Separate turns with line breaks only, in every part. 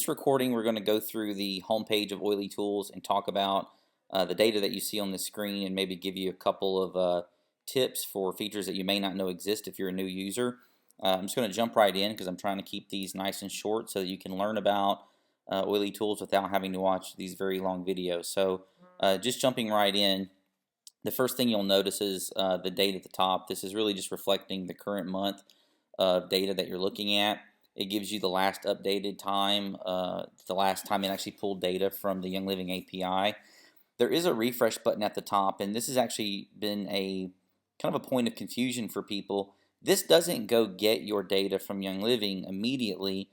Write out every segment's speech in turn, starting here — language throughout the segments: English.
this recording, we're going to go through the homepage of OilyTools and talk about the data that you see on the screen and maybe give you a couple of tips for features that you may not know exist if you're a new user. I'm just going to jump right in because I'm trying to keep these nice and short so that you can learn about OilyTools without having to watch these very long videos. So just jumping right in, the first thing you'll notice is the date at the top. This is really just reflecting the current month of data that you're looking at. It gives you the last updated time, the last time it actually pulled data from the Young Living API. There is a refresh button at the top, and this has actually been a kind of a point of confusion for people. This doesn't go get your data from Young Living immediately.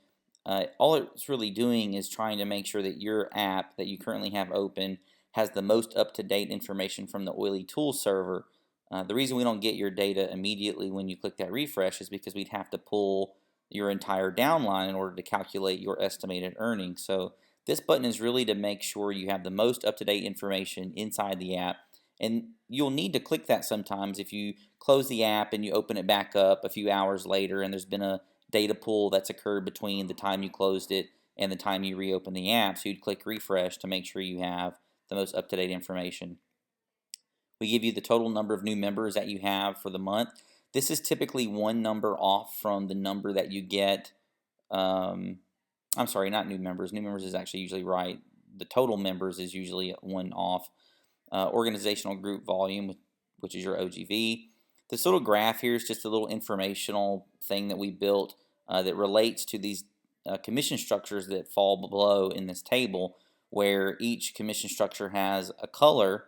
All it's really doing is trying to make sure that your app that you currently have open has the most up-to-date information from the OilyTools server. The reason we don't get your data immediately when you click that refresh is because we'd have to pull your entire downline in order to calculate your estimated earnings. So this button is really to make sure you have the most up-to-date information inside the app, and you'll need to click that sometimes if you close the app and you open it back up a few hours later and there's been a data pull that's occurred between the time you closed it and the time you reopen the app. So you'd click refresh to make sure you have the most up-to-date information. We give you the total number of new members that you have for the month. This is typically one number off from the number that you get. I'm sorry, not new members. New members is actually usually right. The total members is usually one off. Organizational group volume, which is your OGV. This little graph here is just a little informational thing that we built that relates to these commission structures that fall below in this table, where each commission structure has a color,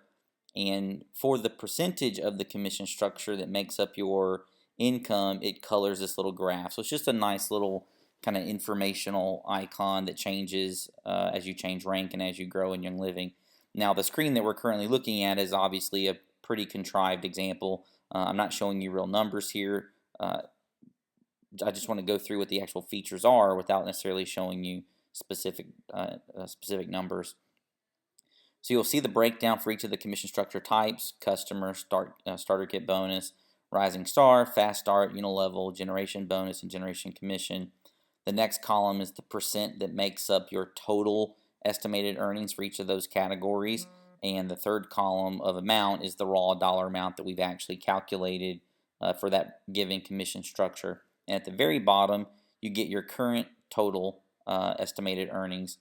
and for the percentage of the commission structure that makes up your income, it colors this little graph. So it's just a nice little kind of informational icon that changes as you change rank and as you grow in Young Living. Now the screen that we're currently looking at is obviously a pretty contrived example. I'm not showing you real numbers here. I just want to go through what the actual features are without necessarily showing you specific numbers. So you'll see the breakdown for each of the commission structure types: customer, starter kit bonus, rising star, fast start, unilevel, generation bonus, and generation commission. The next column is the percent that makes up your total estimated earnings for each of those categories. And the third column of amount is the raw dollar amount that we've actually calculated for that given commission structure. And at the very bottom, you get your current total estimated earnings.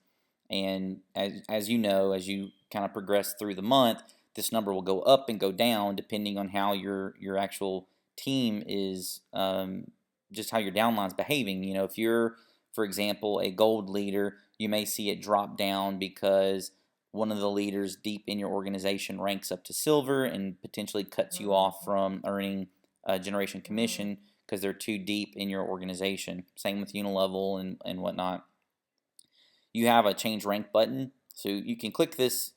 And as you know, as you kind of progress through the month, this number will go up and go down depending on how your actual team is, just how your downline's behaving. You know, if you're, for example, a gold leader, you may see it drop down because one of the leaders deep in your organization ranks up to silver and potentially cuts you off from earning generation commission because they're too deep in your organization. Same with unilevel and whatnot. You have a change rank button, so you can click this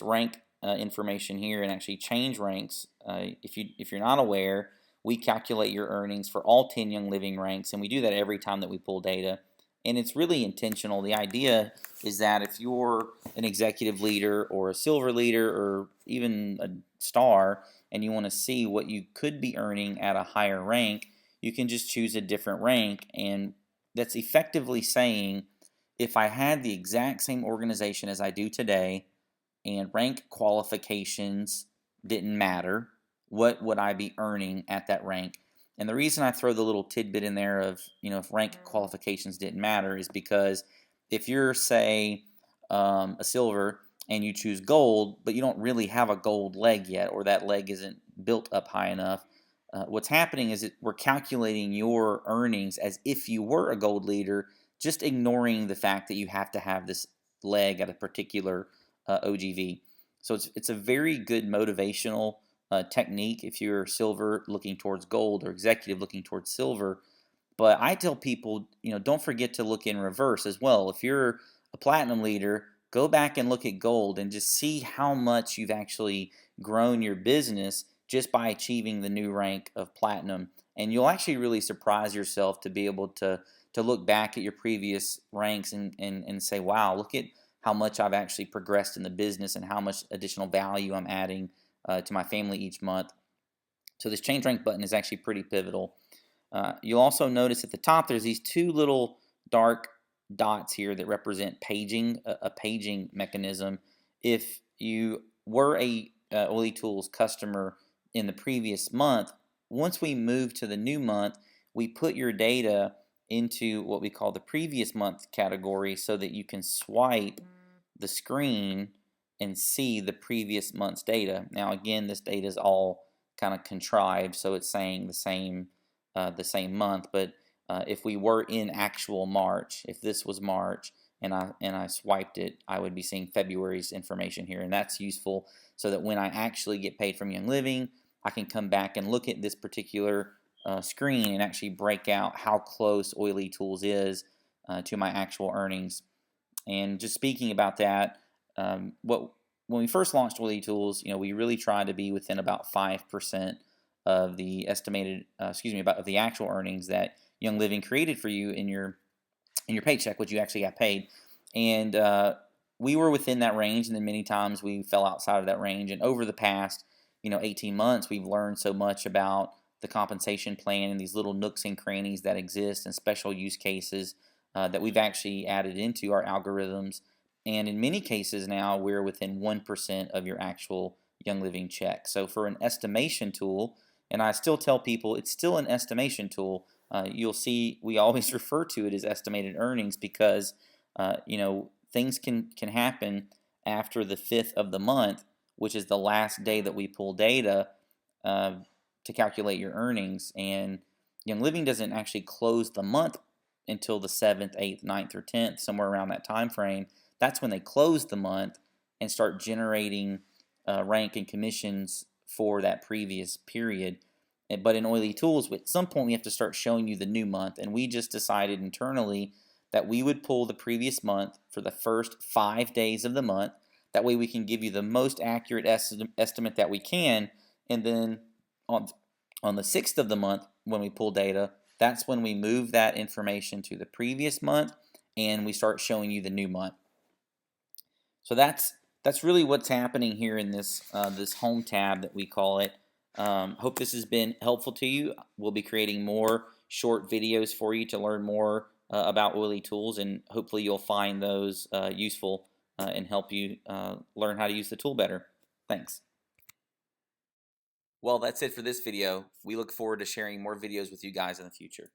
rank information here and actually change ranks. If you're not aware, we calculate your earnings for all 10 Young Living ranks, and we do that every time that we pull data. And it's really intentional. The idea is that if you're an executive leader or a silver leader or even a star and you want to see what you could be earning at a higher rank, you can just choose a different rank, and that's effectively saying, if I had the exact same organization as I do today and rank qualifications didn't matter, what would I be earning at that rank? And the reason I throw the little tidbit in there of, if rank qualifications didn't matter is because if you're, say, a silver and you choose gold, but you don't really have a gold leg yet, or that leg isn't built up high enough, what's happening is we're calculating your earnings as if you were a gold leader, just ignoring the fact that you have to have this leg at a particular OGV. So it's a very good motivational technique if you're silver looking towards gold or executive looking towards silver. But I tell people, don't forget to look in reverse as well. If you're a platinum leader, go back and look at gold and just see how much you've actually grown your business just by achieving the new rank of platinum. And you'll actually really surprise yourself to be able to look back at your previous ranks and say, wow, look at how much I've actually progressed in the business and how much additional value I'm adding to my family each month. So this change rank button is actually pretty pivotal. You'll also notice at the top there's these two little dark dots here that represent paging, a paging mechanism. If you were a OilyTools customer in the previous month, once we move to the new month, we put your data into what we call the previous month category so that you can swipe the screen and see the previous month's data. Now again, this data is all kind of contrived, so it's saying the same month, but if we were in actual March, if this was March and I swiped it, I would be seeing February's information here, and that's useful so that when I actually get paid from Young Living, I can come back and look at this particular screen and actually break out how close OilyTools is to my actual earnings. And just speaking about that, when we first launched OilyTools, we really tried to be within about 5% of the estimated, of the actual earnings that Young Living created for you in your paycheck, what you actually got paid. And we were within that range, and then many times we fell outside of that range. And over the past 18 months, we've learned so much about the compensation plan and these little nooks and crannies that exist and special use cases that we've actually added into our algorithms. And in many cases now, we're within 1% of your actual Young Living check. So for an estimation tool, and I still tell people it's still an estimation tool, you'll see we always refer to it as estimated earnings because things can happen after the 5th of the month, which is the last day that we pull data to calculate your earnings. And Young Living doesn't actually close the month until the 7th, 8th, 9th, or 10th, somewhere around that time frame. That's when they close the month and start generating rank and commissions for that previous period. But in OilyTools, at some point we have to start showing you the new month, and we just decided internally that we would pull the previous month for the first 5 days of the month. That way we can give you the most accurate estimate that we can, and then on the 6th of the month when we pull data, that's when we move that information to the previous month and we start showing you the new month. So that's really what's happening here in this this home tab that we call it. Hope this has been helpful to you. We'll be creating more short videos for you to learn more about OilyTools, and hopefully you'll find those useful and help you learn how to use the tool better. Thanks. Well, that's it for this video. We look forward to sharing more videos with you guys in the future.